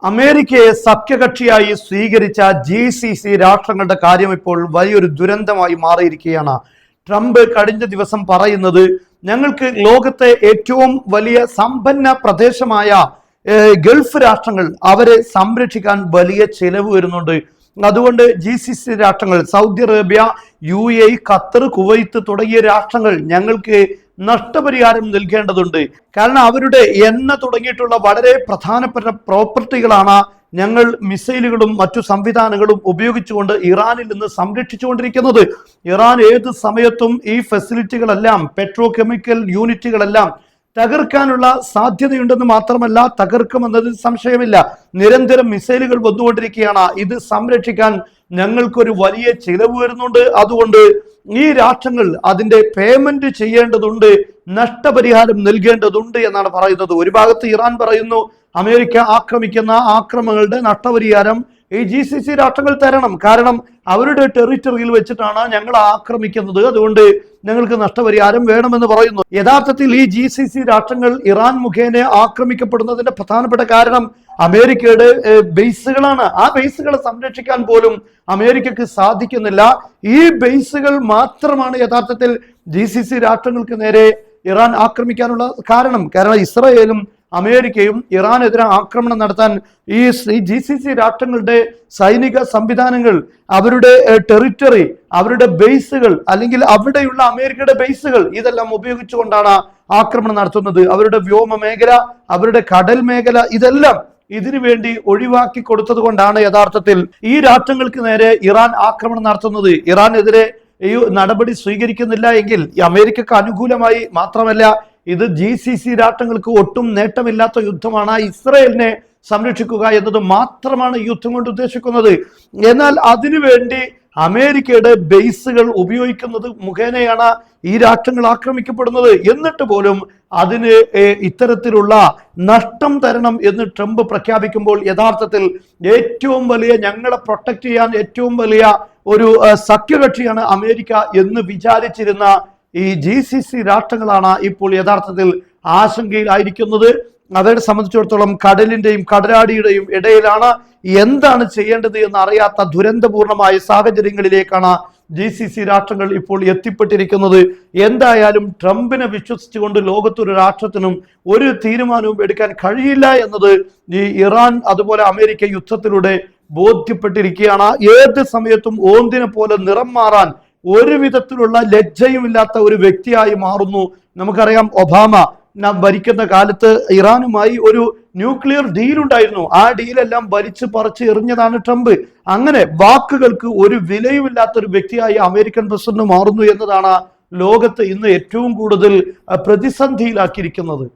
അമേരിക്കയെ സഖ്യകക്ഷിയായി സ്വീകരിച്ച GCC രാഷ്ട്രങ്ങളുടെ കാര്യം ഇപ്പോൾ വലിയൊരു ദുരന്തമായി മാറിയിരിക്കുകയാണ്. ട്രംപ് കഴിഞ്ഞ ദിവസം പറയുന്നത് ഞങ്ങൾക്ക് ലോകത്തെ ഏറ്റവും വലിയ സമ്പന്ന പ്രദേശമായ ഗൾഫ് രാഷ്ട്രങ്ങൾ അവരെ സംരക്ഷിക്കാൻ വലിയ ചെലവ് വരുന്നുണ്ട്. അതുകൊണ്ട് GCC രാഷ്ട്രങ്ങൾ Saudi Arabia, UAE, Qatar, Kuwait തുടങ്ങിയ രാഷ്ട്രങ്ങൾ ഞങ്ങൾക്ക് നഷ്ടപരിഹാരം നൽകേണ്ടതുണ്ട്. കാരണം അവരുടെ എണ്ണ തുടങ്ങിയിട്ടുള്ള വളരെ പ്രധാനപ്പെട്ട പ്രോപ്പർട്ടികളാണ് ഞങ്ങൾ മിസൈലുകളും മറ്റു സംവിധാനങ്ങളും ഉപയോഗിച്ചുകൊണ്ട് ഇറാനിൽ നിന്ന് സംരക്ഷിച്ചുകൊണ്ടിരിക്കുന്നത്. ഇറാൻ ഏത് സമയത്തും ഈ ഫെസിലിറ്റികളെല്ലാം, പെട്രോ കെമിക്കൽ യൂണിറ്റുകളെല്ലാം തകർക്കാനുള്ള സാധ്യതയുണ്ടെന്ന് മാത്രമല്ല, തകർക്കുമെന്നതിൽ സംശയമില്ല. നിരന്തരം മിസൈലുകൾ വന്നുകൊണ്ടിരിക്കുകയാണ്. ഇത് സംരക്ഷിക്കാൻ ഞങ്ങൾക്കൊരു വലിയ ചിലവ് വരുന്നുണ്ട്. അതുകൊണ്ട് ഈ രാഷ്ട്രങ്ങൾ അതിന്റെ പേയ്മെന്റ് ചെയ്യേണ്ടതുണ്ട്, നഷ്ടപരിഹാരം നൽകേണ്ടതുണ്ട് എന്നാണ് പറയുന്നത്. ഒരു ഭാഗത്ത് ഇറാൻ പറയുന്നു അമേരിക്ക ആക്രമിക്കുന്ന ആക്രമണങ്ങളുടെ നഷ്ടപരിഹാരം ഈ GCC രാഷ്ട്രങ്ങൾ തരണം, കാരണം അവരുടെ ടെറിറ്ററിയിൽ വെച്ചിട്ടാണ് ഞങ്ങൾ ആക്രമിക്കുന്നത്, അതുകൊണ്ട് ഞങ്ങൾക്ക് നഷ്ടപരിഹാരം വേണമെന്ന് പറയുന്നു. യഥാർത്ഥത്തിൽ ഈ GCC രാഷ്ട്രങ്ങൾ ഇറാൻ മുഖേന ആക്രമിക്കപ്പെടുന്നതിന്റെ പ്രധാനപ്പെട്ട കാരണം അമേരിക്കയുടെ ബേസുകളാണ്. ആ ബേസുകളെ സംരക്ഷിക്കാൻ പോലും അമേരിക്കക്ക് സാധിക്കുന്നില്ല. ഈ ബേസുകൾ മാത്രമാണ് യഥാർത്ഥത്തിൽ GCC രാഷ്ട്രങ്ങൾക്ക് നേരെ ഇറാൻ ആക്രമിക്കാനുള്ള കാരണം. ഇസ്രായേലും അമേരിക്കയും ഇറാനെതിരെ ആക്രമണം നടത്താൻ ഈ GCC രാഷ്ട്രങ്ങളുടെ സൈനിക സംവിധാനങ്ങൾ, അവരുടെ ടെറിറ്ററി, അവരുടെ ബേസുകൾ, അല്ലെങ്കിൽ അവിടെയുള്ള അമേരിക്കയുടെ ബേസുകൾ, ഇതെല്ലാം ഉപയോഗിച്ചുകൊണ്ടാണ് ആക്രമണം നടത്തുന്നത്. അവരുടെ വ്യോമ മേഖല, അവരുടെ കടൽ മേഖല, ഇതെല്ലാം ഇതിനു വേണ്ടി ഒഴിവാക്കി കൊടുത്തത് കൊണ്ടാണ് യഥാർത്ഥത്തിൽ ഈ രാഷ്ട്രങ്ങൾക്ക് നേരെ ഇറാൻ ആക്രമണം നടത്തുന്നത്. ഇറാനെതിരെ ഈ നടപടി സ്വീകരിക്കുന്നില്ല എങ്കിൽ അമേരിക്കക്ക് അനുകൂലമായി മാത്രമല്ല, ഇത് GCC രാഷ്ട്രങ്ങൾക്ക് ഒട്ടും നേട്ടമില്ലാത്ത യുദ്ധമാണ്. ഇസ്രായേലിനെ സംരക്ഷിക്കുക എന്നത് മാത്രമാണ് ഈ യുദ്ധം കൊണ്ട് ഉദ്ദേശിക്കുന്നത്. എന്നാൽ അതിനുവേണ്ടി അമേരിക്കയുടെ ബേസുകൾ ഉപയോഗിക്കുന്നത് മുഖേനയാണ് ഈ രാഷ്ട്രങ്ങൾ ആക്രമിക്കപ്പെടുന്നത്. എന്നിട്ട് പോലും അതിന് ഇത്തരത്തിലുള്ള നഷ്ടം തരണം എന്ന് ട്രംപ് പ്രഖ്യാപിക്കുമ്പോൾ യഥാർത്ഥത്തിൽ ഏറ്റവും വലിയ, ഞങ്ങളെ പ്രൊട്ടക്ട് ചെയ്യാൻ ഏറ്റവും വലിയ ഒരു സഖ്യകക്ഷിയാണ് അമേരിക്ക എന്ന് വിചാരിച്ചിരുന്ന ഈ GCC രാഷ്ട്രങ്ങളാണ് ഇപ്പോൾ യഥാർത്ഥത്തിൽ ആശങ്കയിലായിരിക്കുന്നത്. അവരെ സംബന്ധിച്ചിടത്തോളം കടലിന്റെയും കടലാടിയുടെയും ഇടയിലാണ്. എന്താണ് ചെയ്യേണ്ടത് എന്ന് അറിയാത്ത ദുരന്തപൂർണമായ സാഹചര്യങ്ങളിലേക്കാണ് GCC രാഷ്ട്രങ്ങൾ ഇപ്പോൾ എത്തിപ്പെട്ടിരിക്കുന്നത്. എന്തായാലും ട്രംപിനെ വിശ്വസിച്ചുകൊണ്ട് ലോകത്തൊരു രാഷ്ട്രത്തിനും ഒരു തീരുമാനവും എടുക്കാൻ കഴിയില്ല എന്നത് ഈ ഇറാൻ അതുപോലെ അമേരിക്ക യുദ്ധത്തിലൂടെ ബോധ്യപ്പെട്ടിരിക്കുകയാണ്. ഏത് സമയത്തും ഓന്തിനെ പോലെ നിറം മാറാൻ ഒരു വിധത്തിലുള്ള ലജ്ജയുമില്ലാത്ത ഒരു വ്യക്തിയായി മാറുന്നു. നമുക്കറിയാം, ഒബാമ ഭരിക്കുന്ന കാലത്ത് ഇറാനുമായി ഒരു ന്യൂക്ലിയർ ഡീൽ ഉണ്ടായിരുന്നു. ആ ഡീലെല്ലാം വലിച്ചു പറിച്ച് എറിഞ്ഞതാണ് ട്രംപ്. അങ്ങനെ വാക്കുകൾക്ക് ഒരു വിലയുമില്ലാത്ത ഒരു വ്യക്തിയായി അമേരിക്കൻ പ്രസിഡന്റ് മാറുന്നു എന്നതാണ് ലോകത്ത് ഇന്ന് ഏറ്റവും കൂടുതൽ പ്രതിസന്ധിയിലാക്കിയിരിക്കുന്നത്.